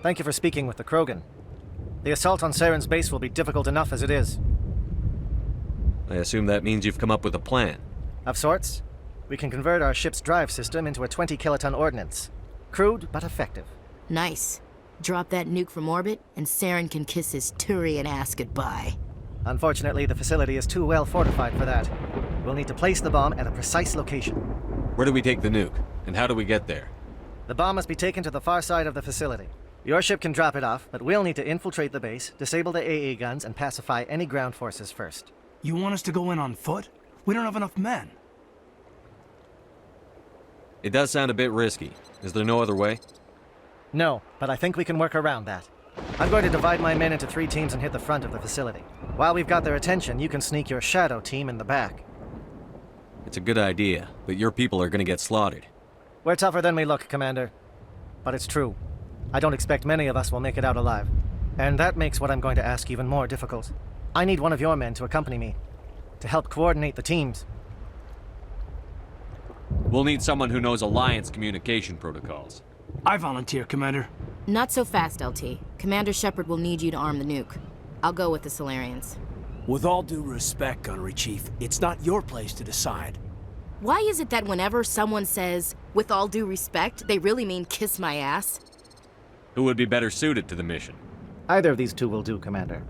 Thank you for speaking with the Krogan. The assault on Saren's base will be difficult enough as it is. I assume that means you've come up with a plan. Of sorts. We can convert our ship's drive system into a 20-kiloton ordnance. Crude, but effective. Nice. Drop that nuke from orbit, and Saren can kiss his Turian ass goodbye. Unfortunately, the facility is too well fortified for that. We'll need to place the bomb at a precise location. Where do we take the nuke? And how do we get there? The bomb must be taken to the far side of the facility. Your ship can drop it off, but we'll need to infiltrate the base, disable the AA guns, and pacify any ground forces first. You want us to go in on foot? We don't have enough men. It does sound a bit risky. Is there no other way? No, but I think we can work around that. I'm going to divide my men into 3 teams and hit the front of the facility. While we've got their attention, you can sneak your shadow team in the back. It's a good idea, but your people are gonna get slaughtered. We're tougher than we look, Commander. But it's true. I don't expect many of us will make it out alive. And that makes what I'm going to ask even more difficult. I need one of your men to accompany me, to help coordinate the teams. We'll need someone who knows Alliance communication protocols. I volunteer, Commander. Not so fast, LT. Commander Shepard will need you to arm the nuke. I'll go with the Solarians. With all due respect, Gunnery Chief, it's not your place to decide. Why is it that whenever someone says, with all due respect, they really mean kiss my ass? Who would be better suited to the mission? Either of these 2 will do, Commander.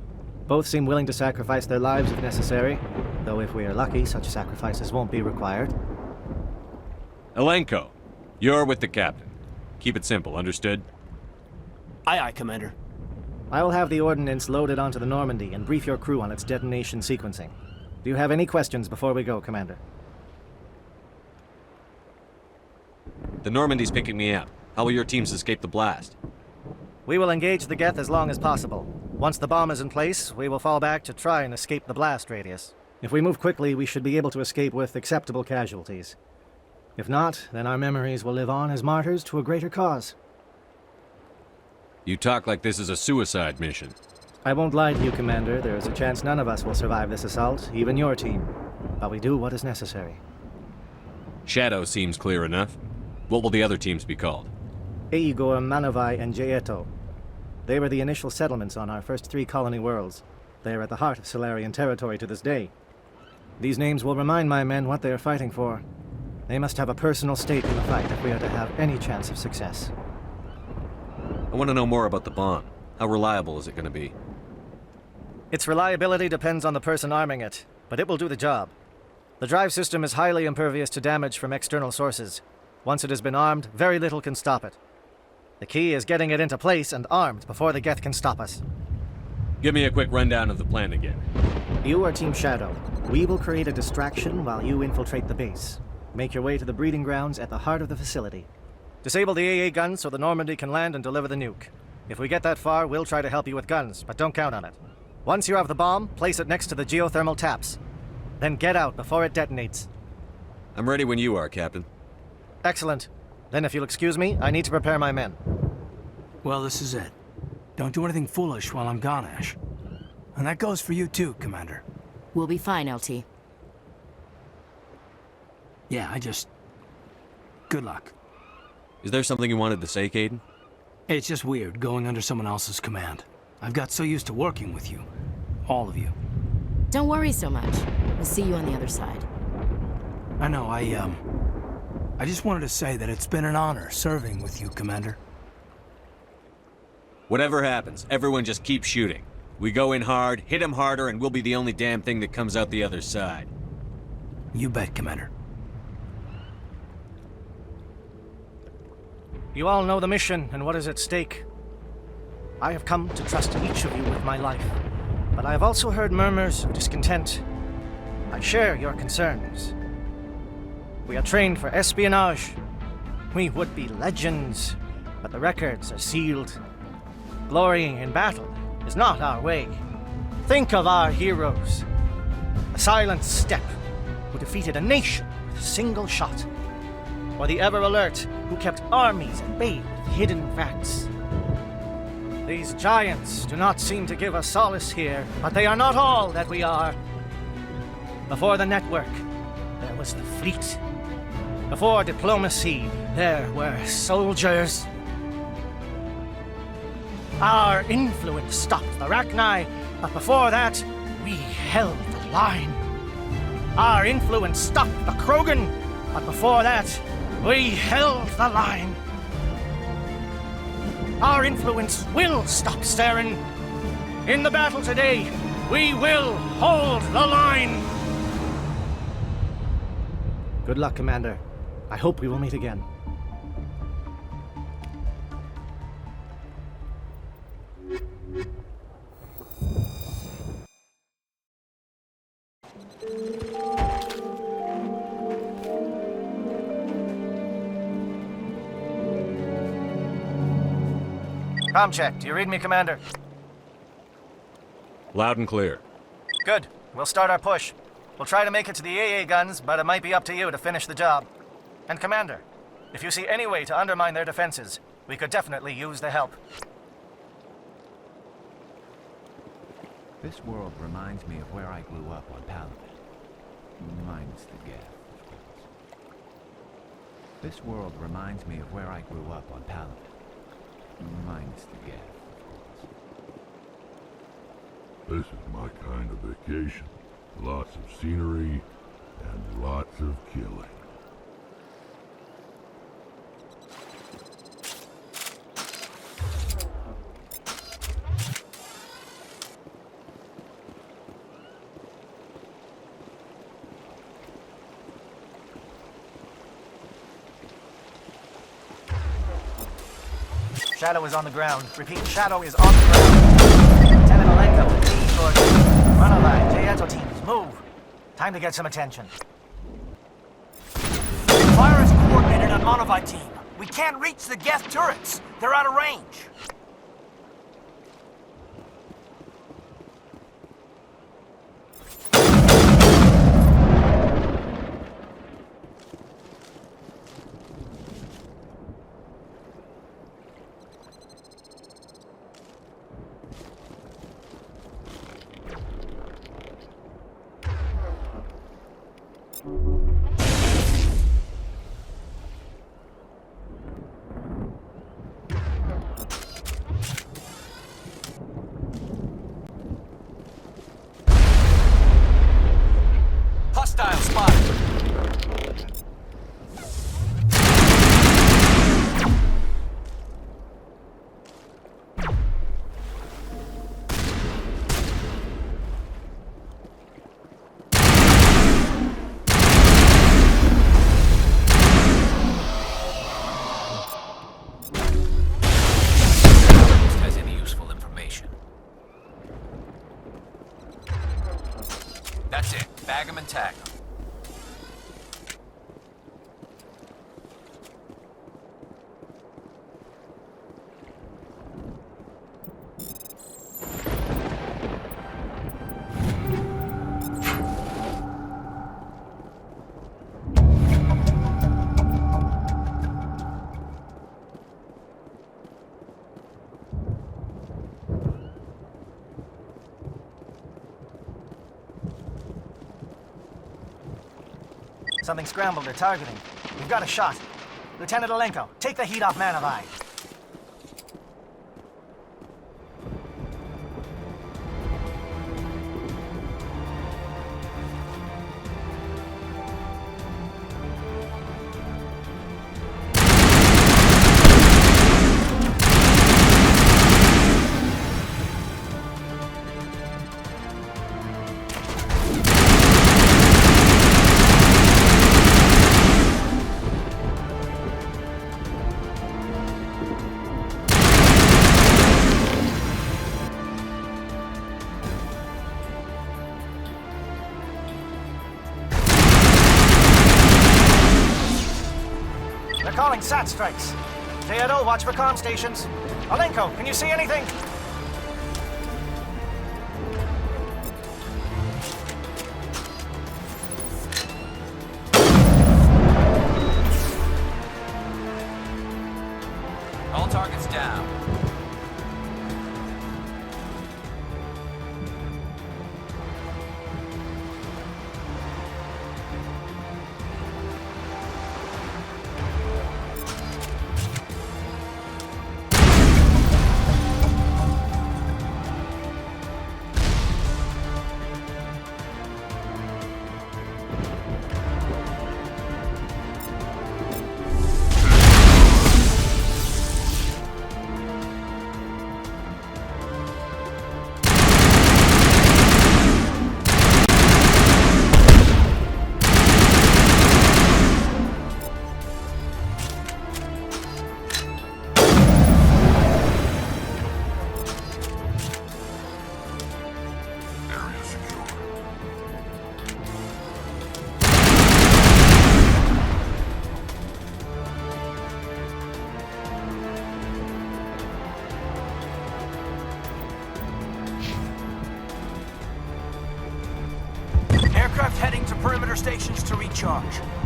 Both seem willing to sacrifice their lives if necessary, though if we are lucky, such sacrifices won't be required. Elenko, you're with the captain. Keep it simple, understood? Aye, aye, Commander. I will have the ordnance loaded onto the Normandy and brief your crew on its detonation sequencing. Do you have any questions before we go, Commander? The Normandy's picking me up. How will your teams escape the blast? We will engage the Geth as long as possible. Once the bomb is in place, we will fall back to try and escape the blast radius. If we move quickly, we should be able to escape with acceptable casualties. If not, then our memories will live on as martyrs to a greater cause. You talk like this is a suicide mission. I won't lie to you, Commander. There is a chance none of us will survive this assault, even your team. But we do what is necessary. Shadow seems clear enough. What will the other teams be called? Eigor, Manavai, and Jaeto. They were the initial settlements on our first 3 colony worlds. They are at the heart of Solarian territory to this day. These names will remind my men what they are fighting for. They must have a personal stake in the fight if we are to have any chance of success. I want to know more about the bomb. How reliable is it going to be? Its reliability depends on the person arming it, but it will do the job. The drive system is highly impervious to damage from external sources. Once it has been armed, very little can stop it. The key is getting it into place and armed before the Geth can stop us. Give me a quick rundown of the plan again. You are Team Shadow. We will create a distraction while you infiltrate the base. Make your way to the breeding grounds at the heart of the facility. Disable the AA guns so the Normandy can land and deliver the nuke. If we get that far, we'll try to help you with guns, but don't count on it. Once you have the bomb, place it next to the geothermal taps. Then get out before it detonates. I'm ready when you are, Captain. Excellent. Then if you'll excuse me, I need to prepare my men. Well, this is it. Don't do anything foolish while I'm gone, Ash. And that goes for you too, Commander. We'll be fine, LT. Yeah, good luck. Is there something you wanted to say, Caden? It's just weird going under someone else's command. I've got so used to working with you. All of you. Don't worry so much. We'll see you on the other side. I know, I just wanted to say that it's been an honor serving with you, Commander. Whatever happens, everyone just keep shooting. We go in hard, hit them harder, and we'll be the only damn thing that comes out the other side. You bet, Commander. You all know the mission and what is at stake. I have come to trust each of you with my life, but I have also heard murmurs of discontent. I share your concerns. We are trained for espionage. We would be legends, but the records are sealed. Glorying in battle is not our way. Think of our heroes. A silent step who defeated a nation with a single shot. Or the ever-alert who kept armies at bay with hidden facts. These giants do not seem to give us solace here, but they are not all that we are. Before the network, there was the fleet. Before diplomacy, there were soldiers. Our influence stopped the Rachni, but before that, we held the line. Our influence stopped the Krogan, but before that, we held the line. Our influence will stop Saren. In the battle today, we will hold the line. Good luck, Commander. I hope we will meet again. Comm check. Do you read me, Commander? Loud and clear. Good. We'll start our push. We'll try to make it to the AA guns, but it might be up to you to finish the job. And Commander, if you see any way to undermine their defenses, we could definitely use the help. This world reminds me of where I grew up on Paladin. Minus the gas, of course. This world reminds me of where I grew up on Paladin. Minus the gas, of course. This is my kind of vacation. Lots of scenery and lots of killing. Shadow is on the ground. Repeat, Shadow is on the ground. Lieutenant Alenka with lead towards Runaby, Jayeto teams, move. Time to get some attention. Fire is coordinated on Monovi team. We can't reach the Geth turrets. They're out of range. Hostile spotted. Has any useful information? That's it. Bag 'em and tag 'em. Something scrambled their targeting. We've got a shot. Lieutenant Alenko, take the heat off Manovi. They're calling SAT strikes. Jayeto, watch for comm stations. Alenko, can you see anything? All targets down.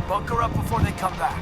Bunker up before they come back.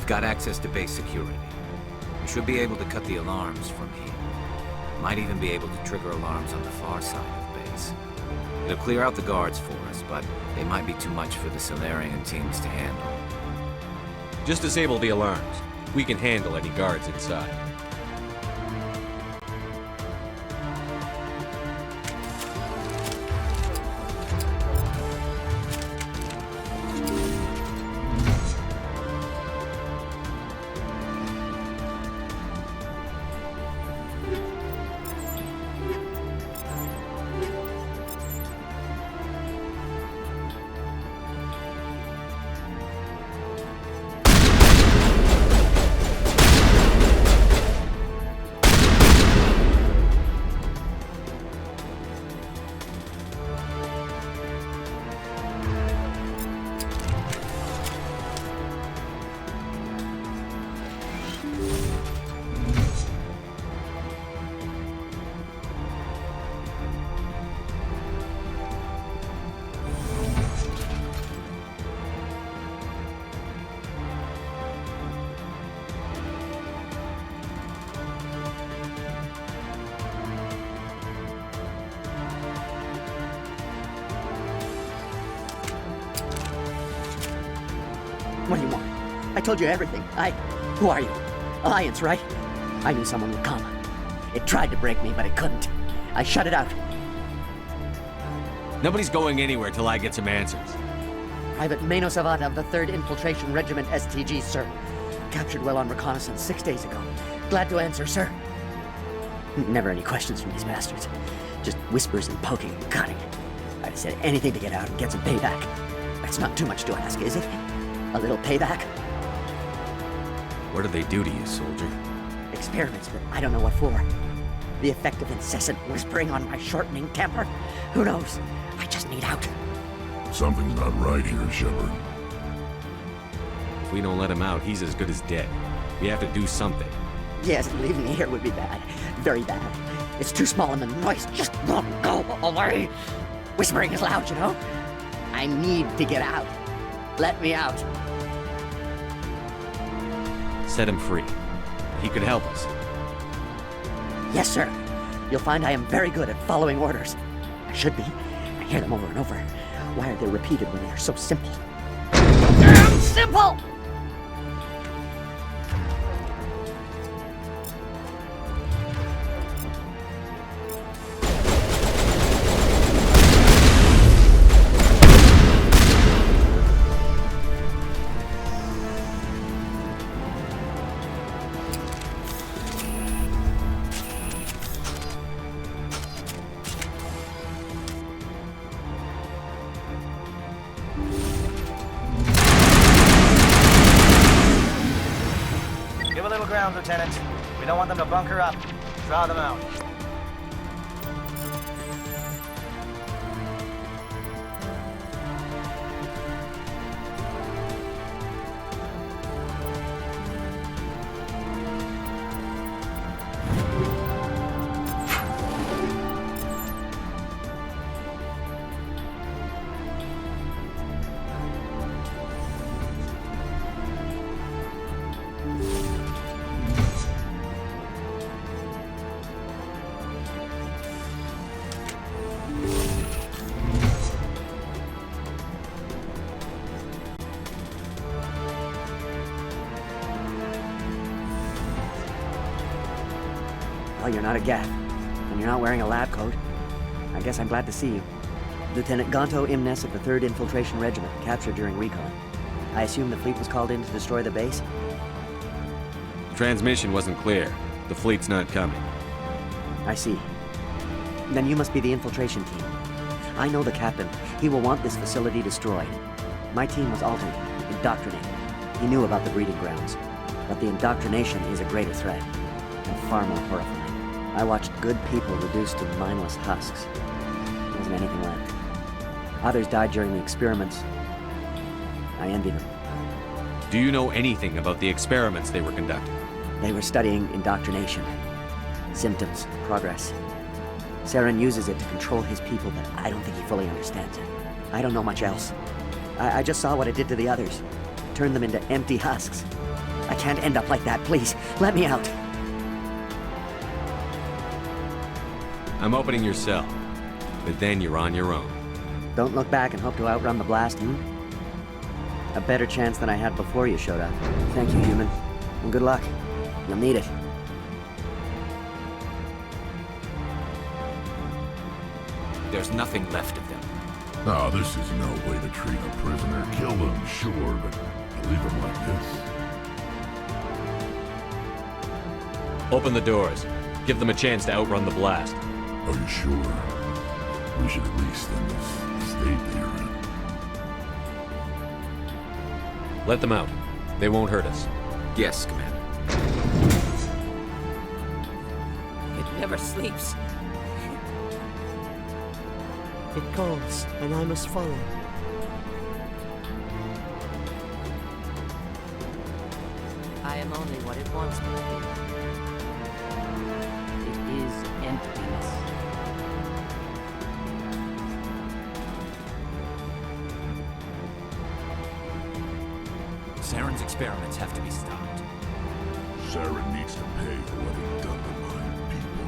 got access to base security. We should be able to cut the alarms from here. Might even be able to trigger alarms on the far side of base. It'll clear out the guards for us, but they might be too much for the Salarian teams to handle. Just disable the alarms. We can handle any guards inside. What do you want? I told you everything. Who are you? Alliance, right? I knew someone would come. It tried to break me, but it couldn't. I shut it out. Nobody's going anywhere till I get some answers. Private Mano Savata of the 3rd Infiltration Regiment STG, sir. Captured well on reconnaissance 6 days ago. Glad to answer, sir. Never any questions from these bastards. Just whispers and poking and cutting. I'd have said anything to get out and get some payback. That's not too much to ask, is it? A little payback? What do they do to you, soldier? Experiments, but I don't know what for. The effect of incessant whispering on my shortening temper? Who knows? I just need out. Something's not right here, Shepard. If we don't let him out, he's as good as dead. We have to do something. Yes, leaving me here would be bad. Very bad. It's too small and the noise just won't go away. Whispering is loud, you know? I need to get out. Let me out. Set him free. He could help us. Yes, sir. You'll find I am very good at following orders. I should be. I hear them over and over. Why are they repeated when they are so simple? Damn simple! Give a little ground, Lieutenant. We don't want them to bunker up. Draw them out. Well, you're not a Gaff, and you're not wearing a lab coat. I guess I'm glad to see you. Lieutenant Gonto Imnes of the 3rd Infiltration Regiment, captured during recon. I assume the fleet was called in to destroy the base? Transmission wasn't clear. The fleet's not coming. I see. Then you must be the infiltration team. I know the captain. He will want this facility destroyed. My team was altered, indoctrinated. He knew about the breeding grounds. But the indoctrination is a greater threat, and far more horrifying. I watched good people reduced to mindless husks. There wasn't anything left. Others died during the experiments. I envy them. Do you know anything about the experiments they were conducting? They were studying indoctrination. Symptoms, progress. Saren uses it to control his people, but I don't think he fully understands it. I don't know much else. I just saw what it did to the others. Turned them into empty husks. can't end up like that. Please, let me out. I'm opening your cell, but then you're on your own. Don't look back and hope to outrun the blast, A better chance than I had before you showed up. Thank you, human. And good luck. You'll need it. There's nothing left of them. Now, this is no way to treat a prisoner. Kill them, sure, but to leave them like this? Open the doors. Give them a chance to outrun the blast. Are you sure? We should at least in this state they're in. Let them out. They won't hurt us. Yes, Commander. It never sleeps. It calls, and I must follow. I am only what it wants me to be. It is emptiness. Saren's experiments have to be stopped. Saren needs to pay for what he done to my people.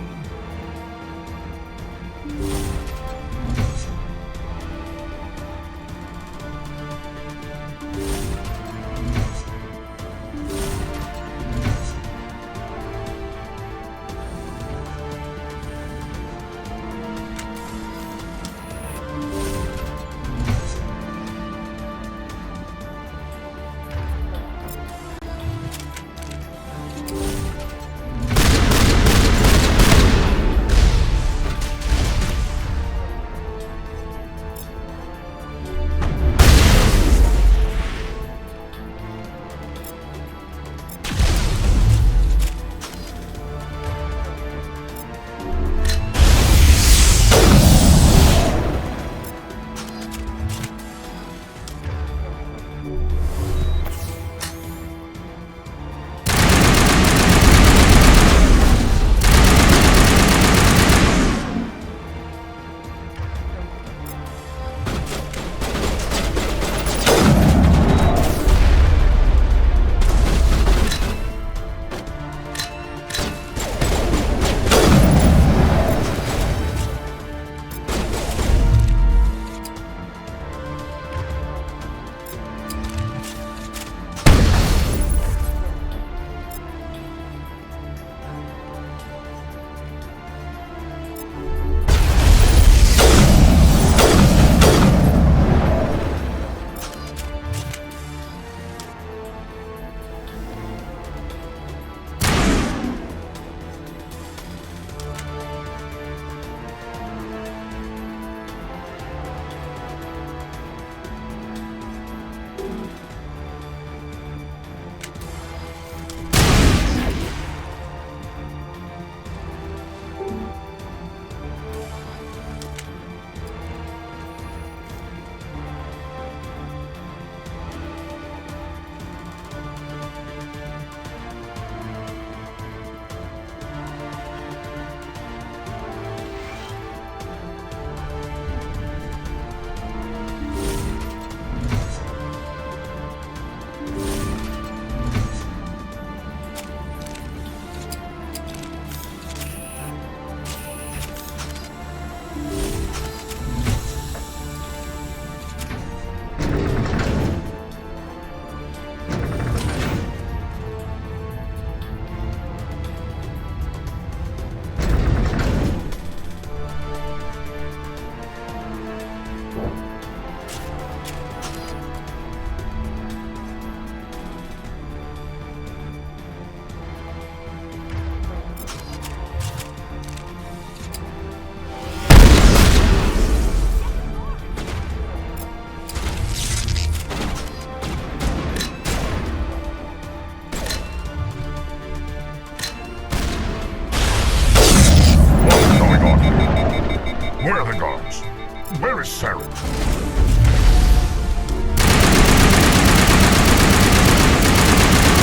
Where is Saren?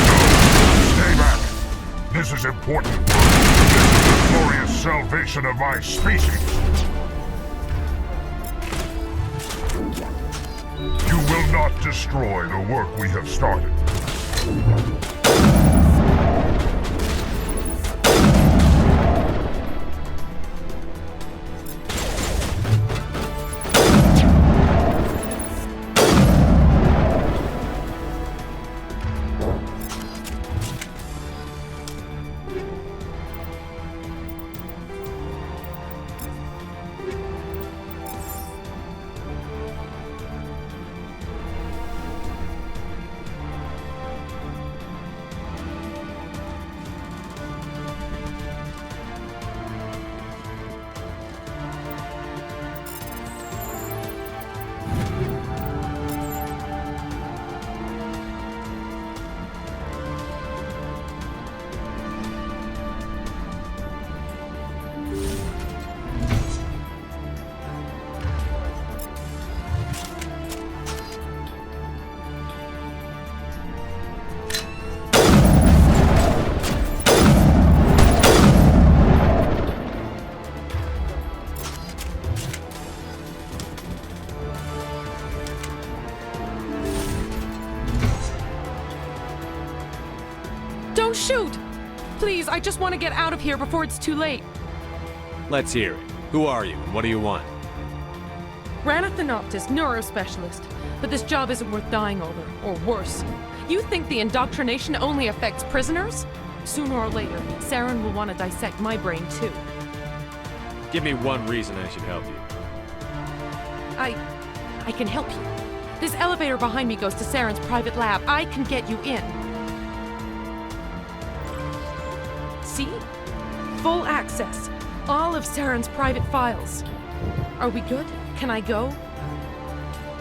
No, stay back. This is important work. This is the glorious salvation of my species. You will not destroy the work we have started. I just want to get out of here before it's too late. Let's hear it. Who are you, and what do you want? Rana Thanoptis, neurospecialist. But this job isn't worth dying over, or worse. You think the indoctrination only affects prisoners? Sooner or later, Saren will want to dissect my brain too. Give me one reason I should help you. I can help you. This elevator behind me goes to Saren's private lab. I can get you in. See? Full access. All of Saren's private files. Are we good? Can I go?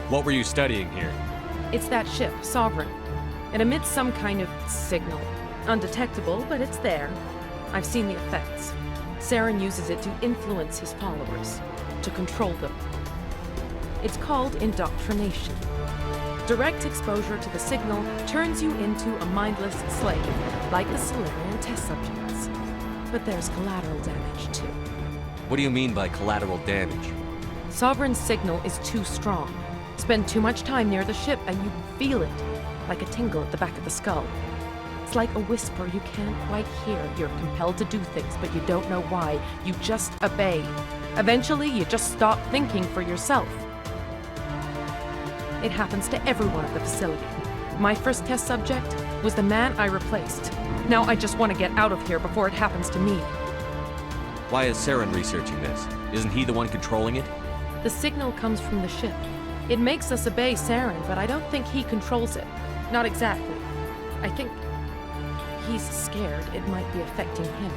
What were you studying here? It's that ship, Sovereign. It emits some kind of signal. Undetectable, but it's there. I've seen the effects. Saren uses it to influence his followers, to control them. It's called indoctrination. Direct exposure to the signal turns you into a mindless slave, like the Salarian test subjects. But there's collateral damage, too. What do you mean by collateral damage? Sovereign's signal is too strong. Spend too much time near the ship and you feel it, like a tingle at the back of the skull. It's like a whisper you can't quite hear. You're compelled to do things, but you don't know why. You just obey. Eventually, you just stop thinking for yourself. It happens to everyone at the facility. My first test subject was the man I replaced. Now I just want to get out of here before it happens to me. Why is Saren researching this? Isn't he the one controlling it? The signal comes from the ship. It makes us obey Saren, but I don't think he controls it. Not exactly. I think he's scared it might be affecting him.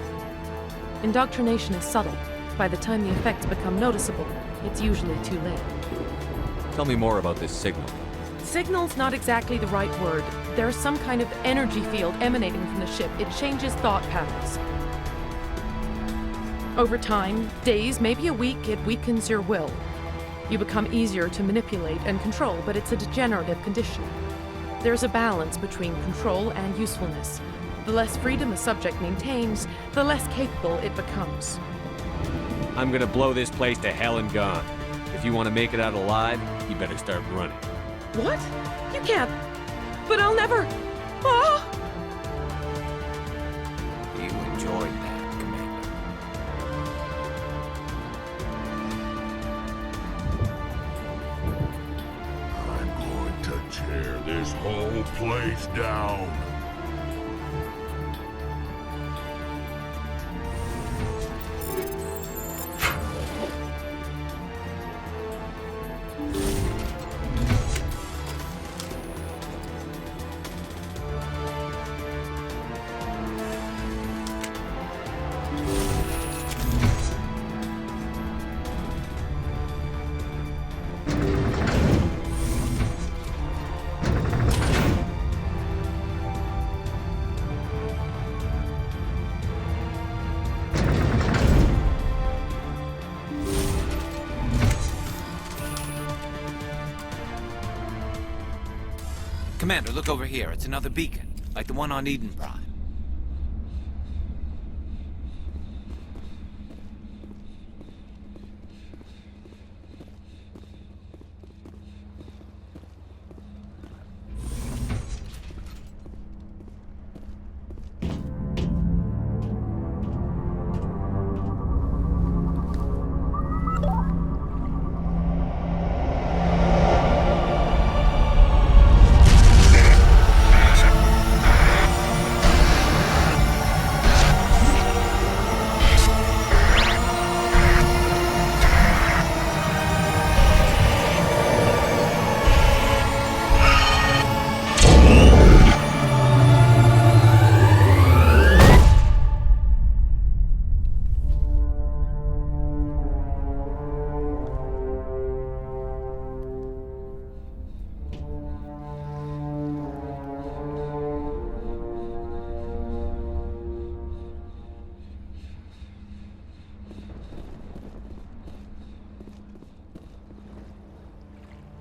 Indoctrination is subtle. By the time the effects become noticeable, it's usually too late. Tell me more about this signal. Signal's not exactly the right word. There's some kind of energy field emanating from the ship. It changes thought patterns. Over time, days, maybe a week, it weakens your will. You become easier to manipulate and control, but it's a degenerative condition. There's a balance between control and usefulness. The less freedom a subject maintains, the less capable it becomes. I'm gonna blow this place to hell and gone. If you want to make it out alive, you better start running. What? You can't. But I'll never. Ah! You enjoyed that, Commander. I'm going to tear this whole place down. Commander, look over here. It's another beacon, like the one on Eden Prime.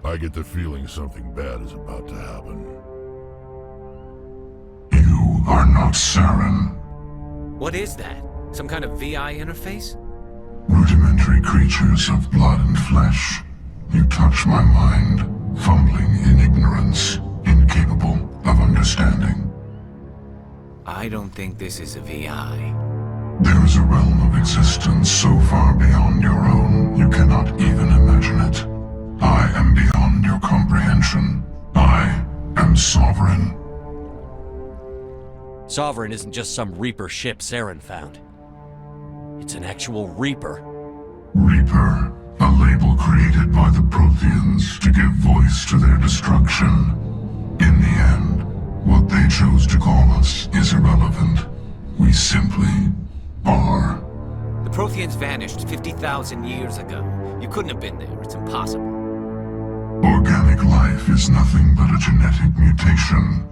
I get the feeling something bad is about to happen. You are not Saren. What is that? Some kind of VI interface? Rudimentary creatures of blood and flesh. You touch my mind, fumbling in ignorance, incapable of understanding. I don't think this is a VI. There is a realm of existence so far beyond your own, you cannot even imagine it. I am beyond your comprehension. I am Sovereign. Sovereign isn't just some Reaper ship Saren found. It's an actual Reaper. Reaper, a label created by the Protheans to give voice to their destruction. In the end, what they chose to call us is irrelevant. We simply are. The Protheans vanished 50,000 years ago. You couldn't have been there. It's impossible. Organic life is nothing but a genetic mutation.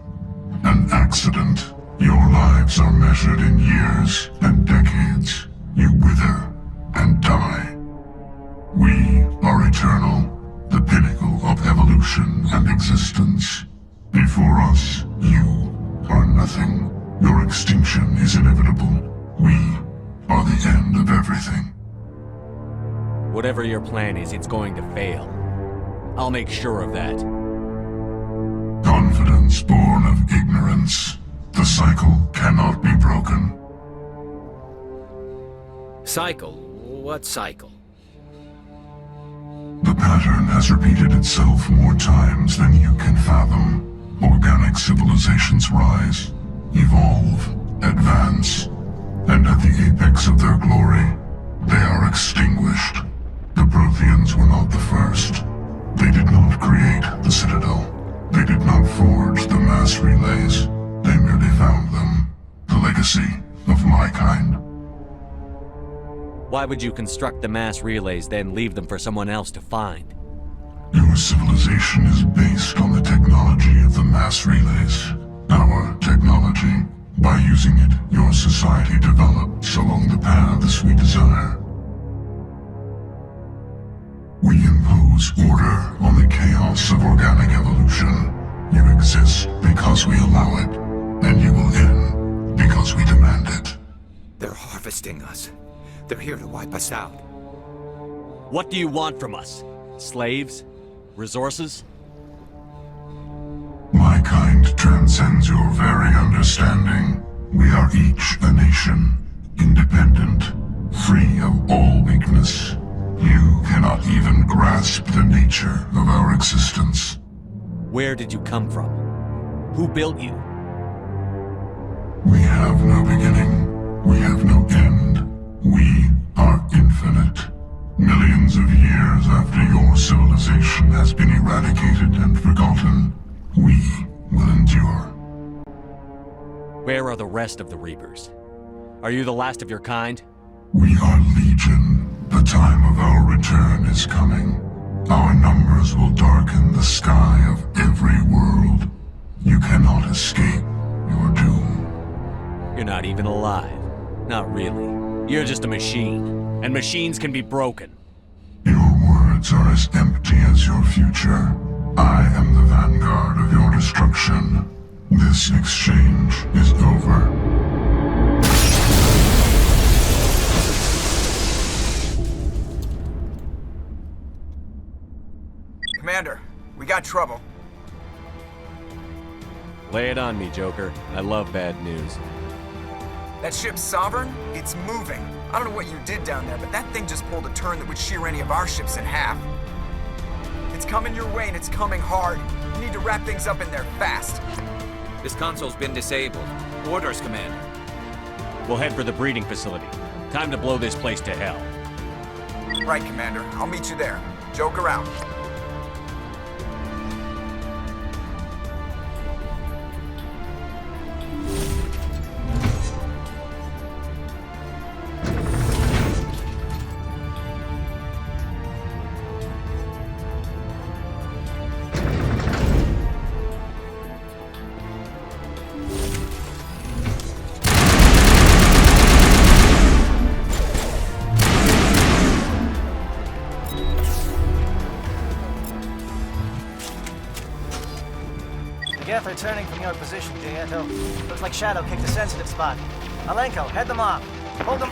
An accident. Your lives are measured in years and decades. You wither and die. We are eternal, the pinnacle of evolution and existence. Before us, you are nothing. Your extinction is inevitable. We are the end of everything. Whatever your plan is, it's going to fail. I'll make sure of that. Confidence born of ignorance. The cycle cannot be broken. Cycle? What cycle? The pattern has repeated itself more times than you can fathom. Organic civilizations rise, evolve, advance, and at the apex of their glory, they are extinguished. The Protheans were not the first. They did not create the Citadel. They did not forge the mass relays. They merely found them. The legacy of my kind. Why would you construct the mass relays, then leave them for someone else to find? Your civilization is based on the technology of the mass relays. Our technology. By using it, your society develops along the paths we desire. We impose order on the chaos of organic evolution. You exist because we allow it, and you will end because we demand it. They're harvesting us. They're here to wipe us out. What do you want from us? Slaves? Resources? My kind transcends your very understanding. We are each a nation, independent, free of all weakness. You cannot even grasp the nature of our existence. Where did you come from? Who built you? We have no beginning. We have no end. We are infinite. Millions of years after your civilization has been eradicated and forgotten, we will endure. Where are the rest of the Reapers? Are you the last of your kind? We are legion. The time of our return is coming. Our numbers will darken the sky of every world. You cannot escape your doom. You're not even alive. Not really. You're just a machine. And machines can be broken. Your words are as empty as your future. I am the vanguard of your destruction. This exchange is over. Commander, we got trouble. Lay it on me, Joker. I love bad news. That ship Sovereign? It's moving. I don't know what you did down there, but that thing just pulled a turn that would shear any of our ships in half. It's coming your way, and it's coming hard. You need to wrap things up in there fast. This console's been disabled. Orders, Commander. We'll head for the breeding facility. Time to blow this place to hell. Right, Commander. I'll meet you there. Joker out. Geth are turning from your position, Gieto. Looks like Shadow kicked a sensitive spot. Alenko, head them off. Hold them.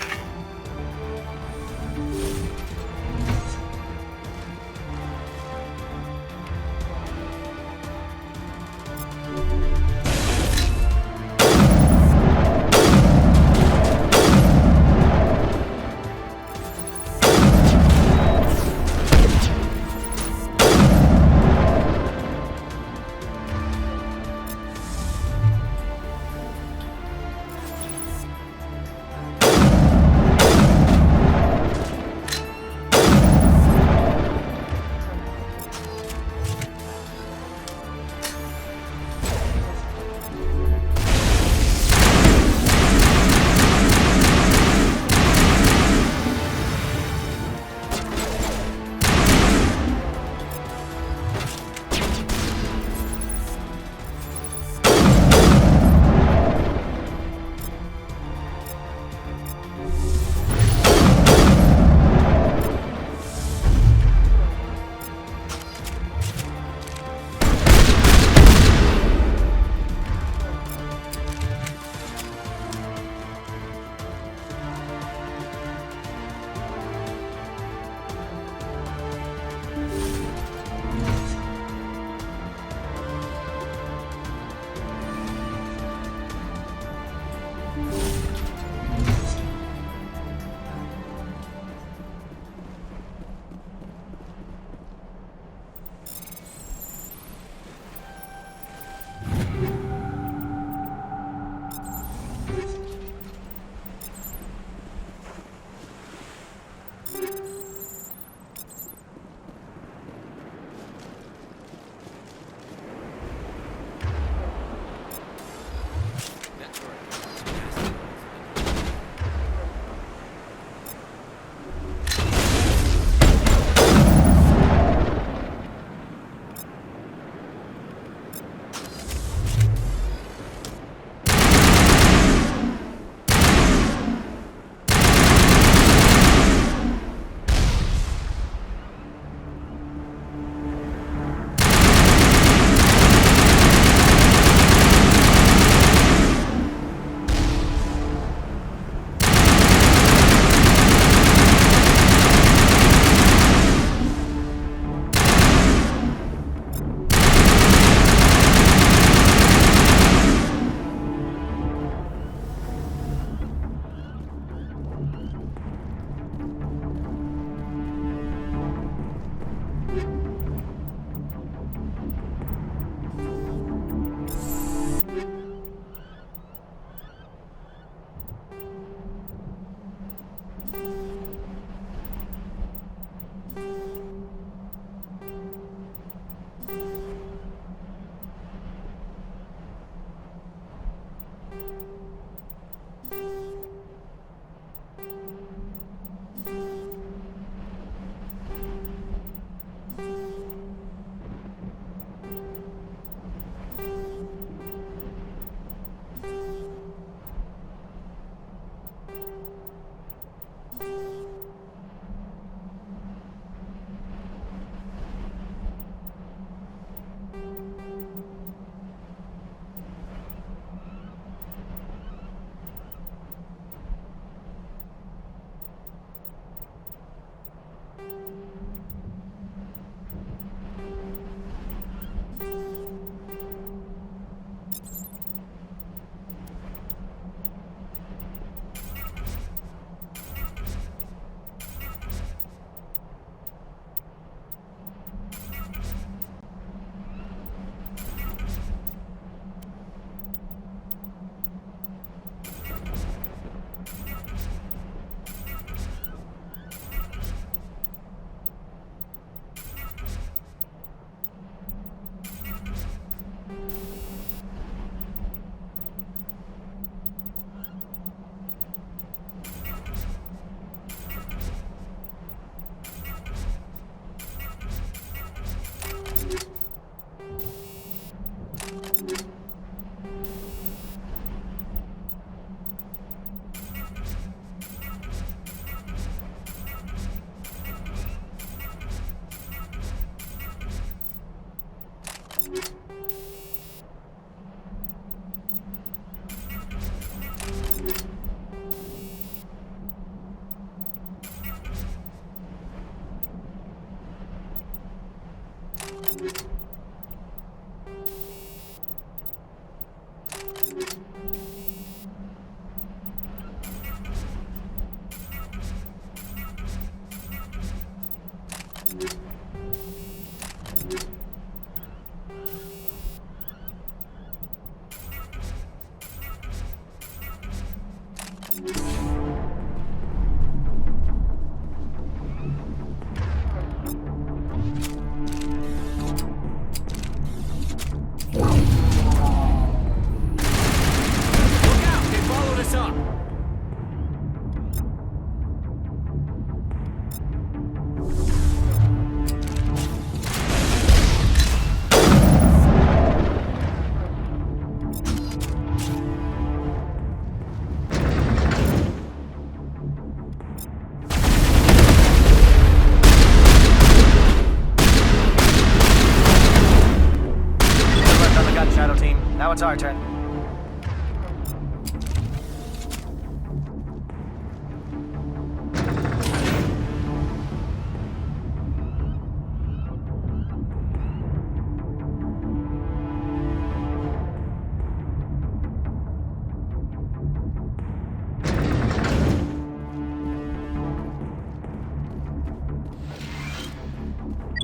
Now it's our turn.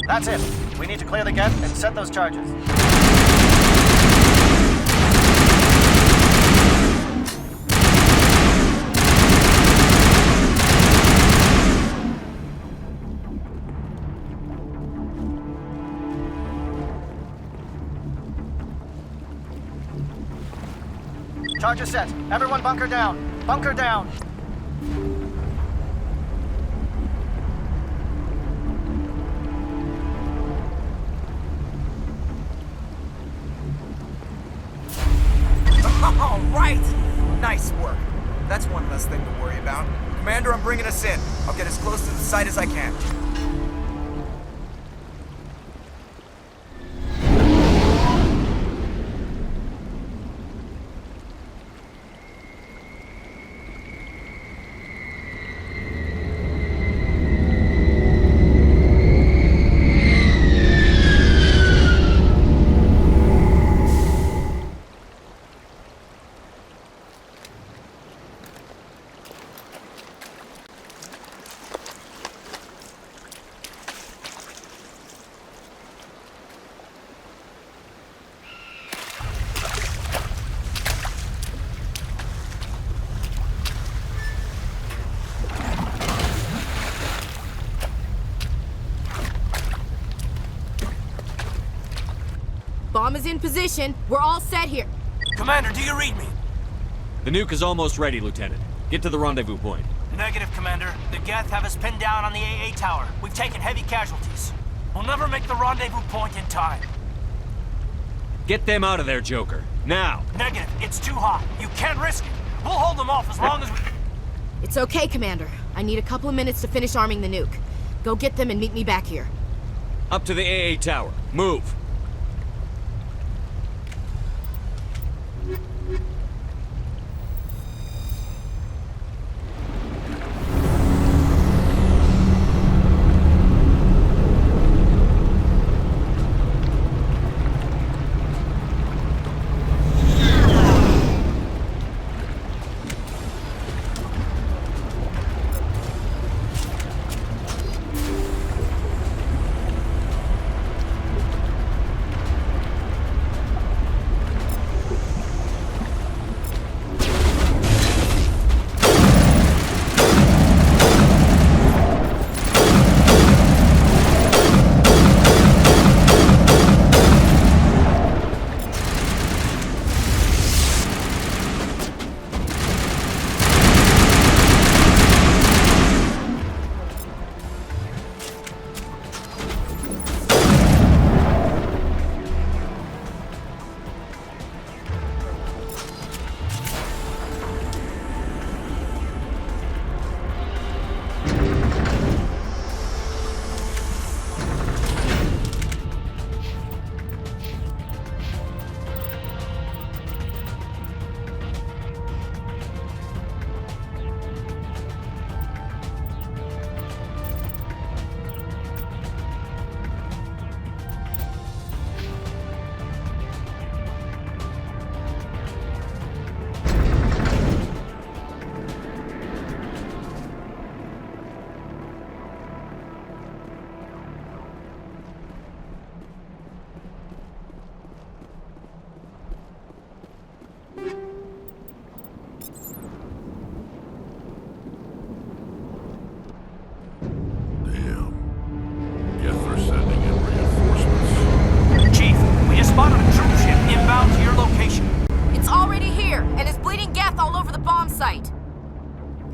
That's it. We need to clear the gate and set those charges. Charges set. Everyone bunker down. Bunker down. All right! Nice work. That's one less thing to worry about. Commander, I'm bringing us in. I'll get as close to the site as I can. Bomb is in position. We're all set here. Commander, do you read me? The nuke is almost ready, Lieutenant. Get to the rendezvous point. Negative, Commander. The Geth have us pinned down on the AA tower. We've taken heavy casualties. We'll never make the rendezvous point in time. Get them out of there, Joker. Now! Negative. It's too hot. You can't risk it. We'll hold them off as long as we... It's okay, Commander. I need a couple of minutes to finish arming the nuke. Go get them and meet me back here. Up to the AA tower. Move!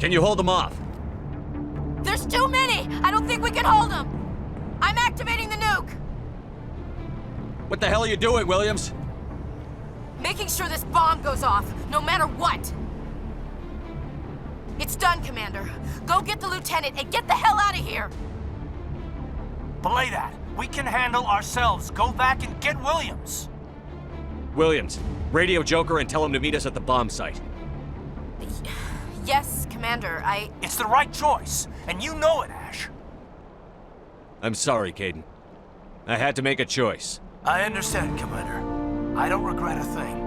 Can you hold them off? There's too many! I don't think we can hold them! I'm activating the nuke! What the hell are you doing, Williams? Making sure this bomb goes off, no matter what! It's done, Commander. Go get the lieutenant and get the hell out of here! Belay that. We can handle ourselves. Go back and get Williams. Williams, radio Joker and tell him to meet us at the bomb site. Yes, Commander, It's the right choice, and you know it, Ash. I'm sorry, Caden. I had to make a choice. I understand, Commander. I don't regret a thing.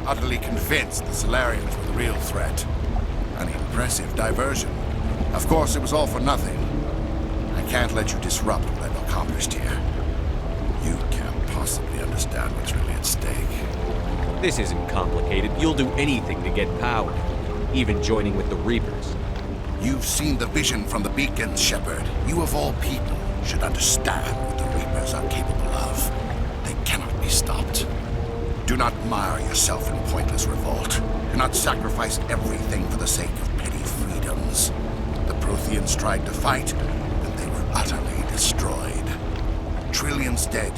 Utterly convinced the Salarians were the real threat. An impressive diversion. Of course, it was all for nothing. I can't let you disrupt what I've accomplished here. You can't possibly understand what's really at stake. This isn't complicated. You'll do anything to get power, even joining with the Reapers. You've seen the vision from the beacons, Shepard. You of all people should understand what the Reapers are capable of. They cannot be stopped. Do not mire yourself in pointless revolt. Do not sacrifice everything for the sake of petty freedoms. The Protheans tried to fight, and they were utterly destroyed. Trillions dead.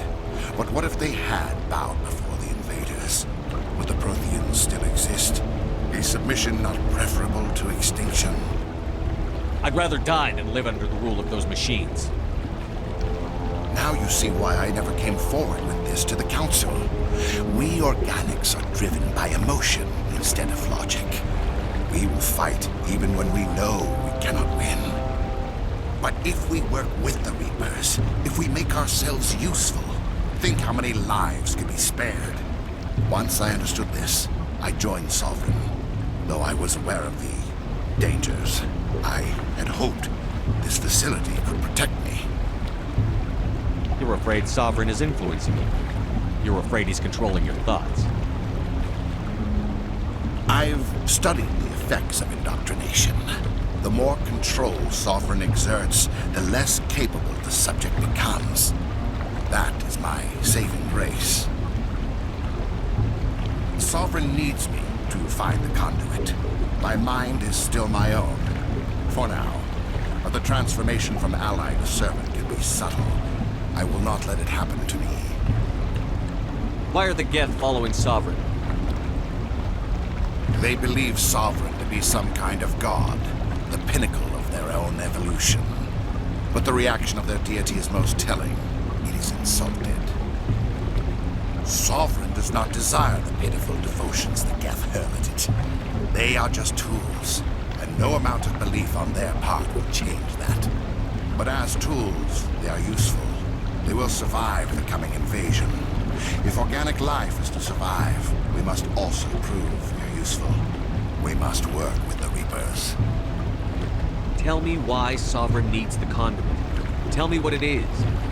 But what if they had bowed before the invaders? Would the Protheans still exist? Is submission not preferable to extinction? I'd rather die than live under the rule of those machines. Now you see why I never came forward with this to the Council. We organics are driven by emotion instead of logic. We will fight even when we know we cannot win. But if we work with the Reapers, if we make ourselves useful, think how many lives could be spared. Once I understood this, I joined Sovereign. Though I was aware of the dangers, I had hoped this facility could protect me. You're afraid Sovereign is influencing you. You're afraid he's controlling your thoughts. I've studied the effects of indoctrination. The more control Sovereign exerts, the less capable the subject becomes. That is my saving grace. Sovereign needs me to find the conduit. My mind is still my own, for now. But the transformation from ally to servant can be subtle. I will not let it happen to me. Why are the Geth following Sovereign? They believe Sovereign, the be some kind of god, the pinnacle of their own evolution. But the reaction of their deity is most telling. It is insulted. Sovereign does not desire the pitiful devotions the Geth hurl at it. They are just tools, and no amount of belief on their part will change that. But as tools, they are useful. They will survive the coming invasion. If organic life is to survive, we must also prove we are useful. We must work with the Reapers. Tell me why Sovereign needs the conduit. Tell me what it is.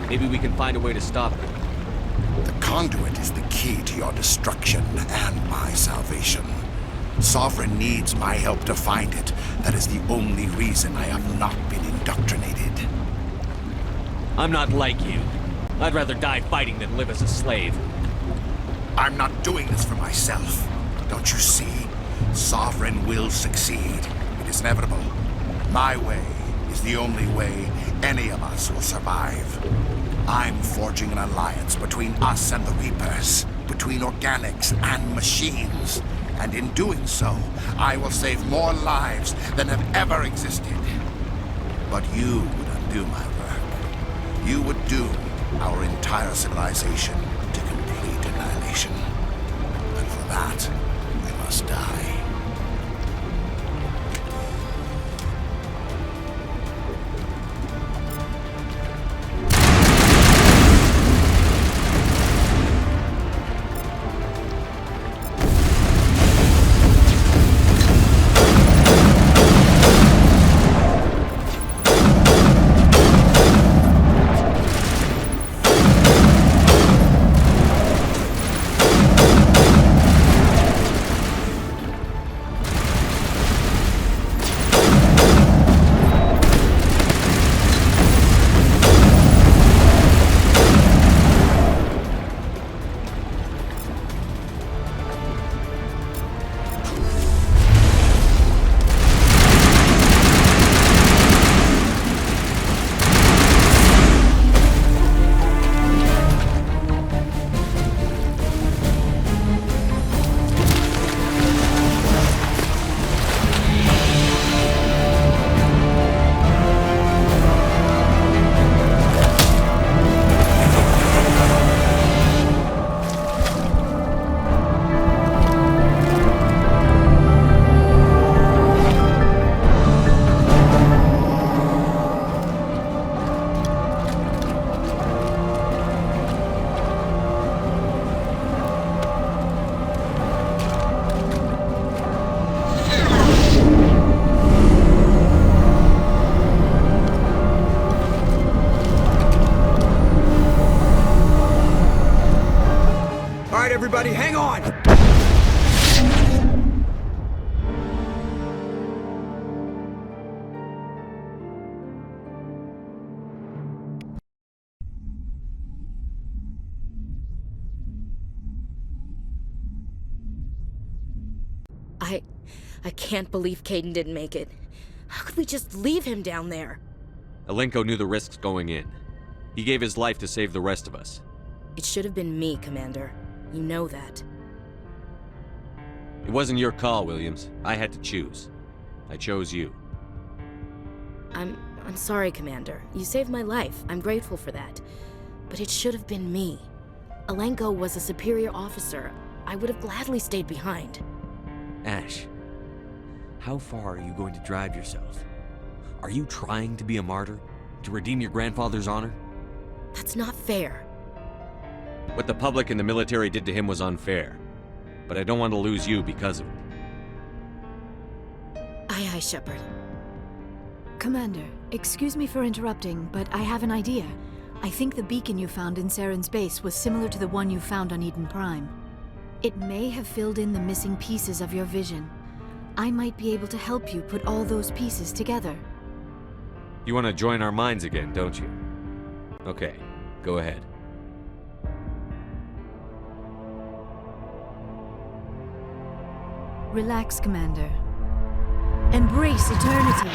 Maybe we can find a way to stop it. The conduit is the key to your destruction and my salvation. Sovereign needs my help to find it. That is the only reason I have not been indoctrinated. I'm not like you. I'd rather die fighting than live as a slave. I'm not doing this for myself. Don't you see? Sovereign will succeed. It is inevitable. My way is the only way any of us will survive. I'm forging an alliance between us and the Reapers, between organics and machines. And in doing so, I will save more lives than have ever existed. But you would undo my work. You would doom our entire civilization to complete annihilation. And for that, we must die. Everybody, hang on! I can't believe Caden didn't make it. How could we just leave him down there? Alenko knew the risks going in. He gave his life to save the rest of us. It should have been me, Commander. You know that. It wasn't your call, Williams. I had to choose. I chose you. I'm sorry, Commander. You saved my life. I'm grateful for that. But it should have been me. Alenko was a superior officer. I would have gladly stayed behind. Ash, how far are you going to drive yourself? Are you trying to be a martyr? To redeem your grandfather's honor? That's not fair. What the public and the military did to him was unfair. But I don't want to lose you because of it. Aye, aye, Shepard. Commander, excuse me for interrupting, but I have an idea. I think the beacon you found in Saren's base was similar to the one you found on Eden Prime. It may have filled in the missing pieces of your vision. I might be able to help you put all those pieces together. You want to join our minds again, don't you? Okay, go ahead. Relax, Commander. Embrace eternity.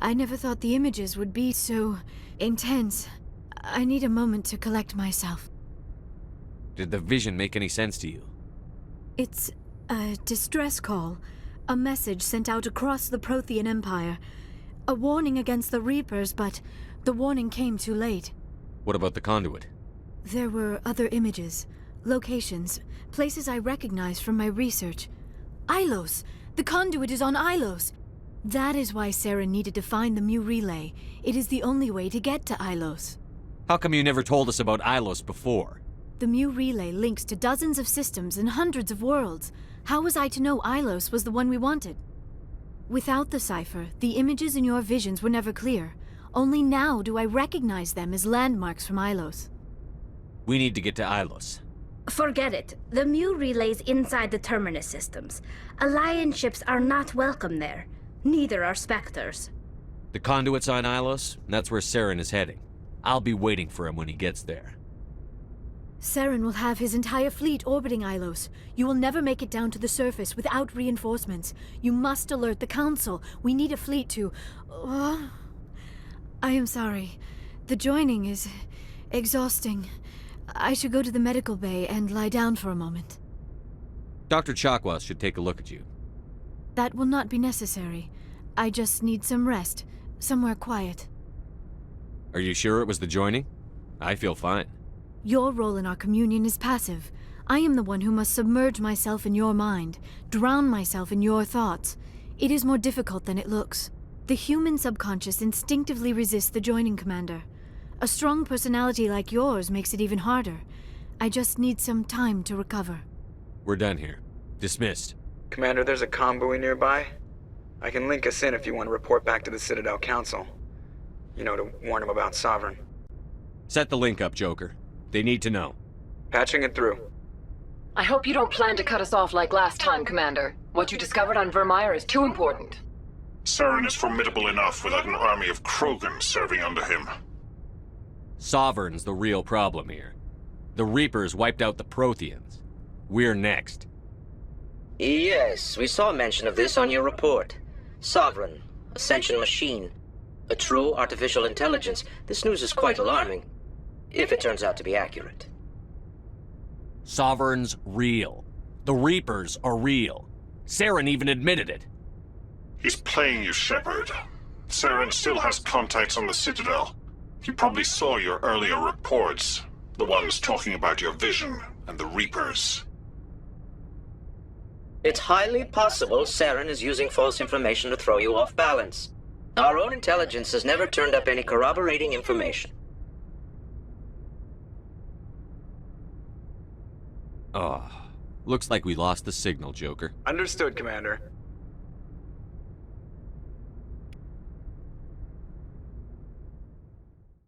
I never thought the images would be so intense. I need a moment to collect myself. Did the vision make any sense to you? It's a distress call. A message sent out across the Prothean Empire. A warning against the Reapers, but the warning came too late. What about the conduit? There were other images, locations, places I recognized from my research. Ilos! The conduit is on Ilos! That is why Saren needed to find the Mu Relay. It is the only way to get to Ilos. How come you never told us about Ilos before? The Mu Relay links to dozens of systems and hundreds of worlds. How was I to know Ilos was the one we wanted? Without the cipher, the images in your visions were never clear. Only now do I recognize them as landmarks from Ilos. We need to get to Ilos. Forget it. The Mu Relay's inside the Terminus systems. Alliance ships are not welcome there. Neither are Spectres. The conduit's on Ilos, and that's where Saren is heading. I'll be waiting for him when he gets there. Saren will have his entire fleet orbiting Ilos. You will never make it down to the surface without reinforcements. You must alert the Council. We need a fleet to... I am sorry. The joining is exhausting. I should go to the medical bay and lie down for a moment. Dr. Chakwas should take a look at you. That will not be necessary. I just need some rest. Somewhere quiet. Are you sure it was the joining? I feel fine. Your role in our communion is passive. I am the one who must submerge myself in your mind, drown myself in your thoughts. It is more difficult than it looks. The human subconscious instinctively resists the joining, Commander. A strong personality like yours makes it even harder. I just need some time to recover. We're done here. Dismissed. Commander, there's a convoy nearby. I can link us in if you want to report back to the Citadel Council. You know, to warn them about Sovereign. Set the link up, Joker. They need to know. Patching it through. I hope you don't plan to cut us off like last time, Commander. What you discovered on Virmire is too important. Saren is formidable enough without an army of Krogan serving under him. Sovereign's the real problem here. The Reapers wiped out the Protheans. We're next. Yes, we saw mention of this on your report. Sovereign, Ascension machine, a true artificial intelligence. This news is quite alarming, if it turns out to be accurate. Sovereign's real. The Reapers are real. Saren even admitted it. He's playing you, Shepard. Saren still has contacts on the Citadel. He probably saw your earlier reports, the ones talking about your vision and the Reapers. It's highly possible Saren is using false information to throw you off balance. Our own intelligence has never turned up any corroborating information. Oh, looks like we lost the signal, Joker. Understood, Commander.